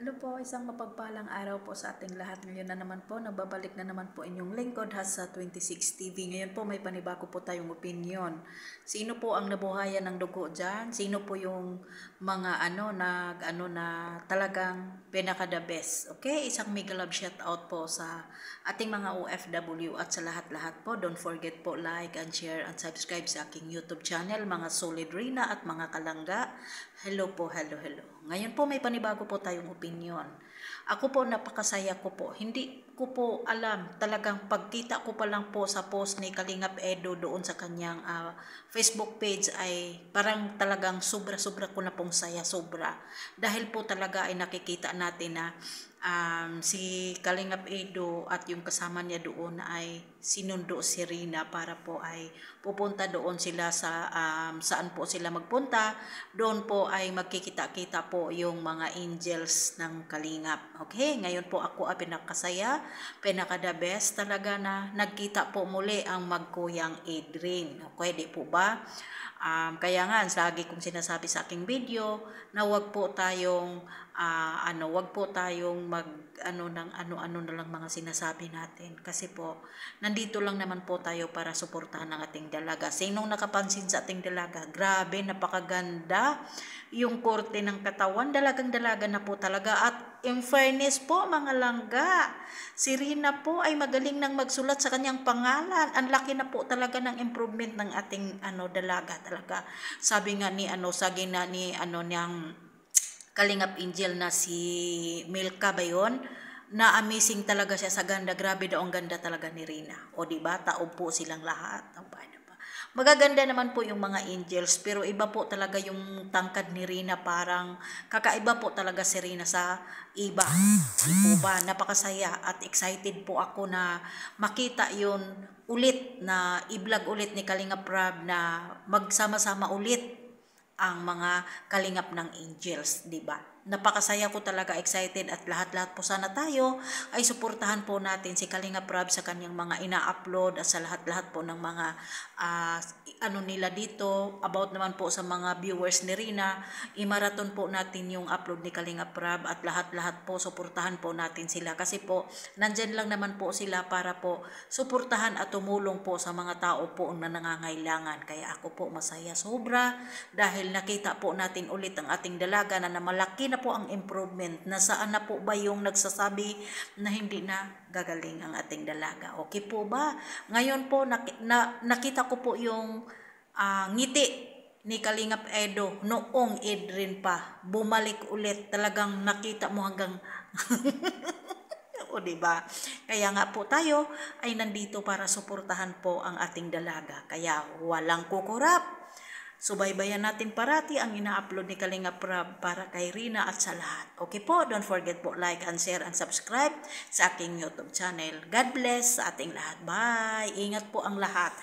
Hello po, isang mapagpalang araw po sa ating lahat. Ngayon na naman po, nagbabalik na naman po inyong lingkod Hasa 26 TV. Ngayon po may panibago po tayong opinion. Sino po ang nabuhayan ng dugo dyan? Sino po yung mga na talagang pinaka the best? Okay, isang mega love shout out po sa ating mga OFW at sa lahat-lahat po. Don't forget po like and share and subscribe sa aking YouTube channel, mga solid Rina at mga kalangga. Hello po, hello. Ngayon po may panibago po tayong opinion. Ako po napakasaya ko po. Hindi ko po alam, talagang pagkita ko pa lang po sa post ni Kalingap Edo doon sa kanyang Facebook page ay parang talagang sobra-sobra ko na pong saya, sobra. Dahil po talaga ay nakikita natin na si Kalingap Edo at yung kasama niya doon ay sinundo si Rina para po ay pupunta doon sila sa saan po sila magpunta. Doon po ay magkikita-kita po yung mga angels ng Kalingap. Okay, ngayon po ako ay pinakasaya, pinaka the best talaga na nagkita po muli ang magkuyang Adrian. Okay, di po ba? Kaya nga, lagi kong sinasabi sa aking video na wag po tayong ng ano na lang mga sinasabi natin. Kasi po, nandito lang naman po tayo para suportahan ang ating dalaga. Sinong nakapansin sa ating dalaga? Grabe, napakaganda. Yung korte ng katawan, dalagang-dalaga na po talaga. At in fairness po, mga langga, si Rina po ay magaling nang magsulat sa kanyang pangalan. Ang laki na po talaga ng improvement ng ating dalaga talaga. Sabi nga ni niyang Kalingap Angel na si Milka ba yun? Na amazing talaga siya sa ganda. Grabe daw ang ganda talaga ni Rina. O diba? Taob po silang lahat. Magaganda naman po yung mga angels, pero iba po talaga yung tangkad ni Rina. Parang kakaiba po talaga si Rina sa iba. Di po ba? Napakasaya at excited po ako na makita yun ulit, na i-vlog ulit ni Kalingap Rab na magsama-sama ulit ang mga kalingap ng angels, di ba? Napakasaya ko talaga, excited, at lahat-lahat po sana tayo ay suportahan po natin si Kalingap Rab sa kanyang mga ina-upload at sa lahat-lahat po ng mga nila dito, about naman po sa mga viewers ni Rina. I-marathon po natin yung upload ni Kalingap Rab at lahat-lahat po suportahan po natin sila kasi po nandyan lang naman po sila para po suportahan at tumulong po sa mga tao po na nangangailangan. Kaya ako po masaya sobra dahil nakita po natin ulit ang ating dalaga na malaki na po ang improvement. Nasaan na po ba yung nagsasabi na hindi na gagaling ang ating dalaga? Okay po ba? Ngayon po nakita ko po yung ngiti ni Kalingap Edo noong Adrian pa. Bumalik ulit. Talagang nakita mo hanggang o diba? Kaya nga po tayo ay nandito para suportahan po ang ating dalaga. Kaya walang kukurap. Subaybayan natin parati ang ina-upload ni Kalingap Rab para kay Rina at sa lahat. Okay po, don't forget po like and share and subscribe sa aking YouTube channel. God bless sa ating lahat. Bye! Ingat po ang lahat.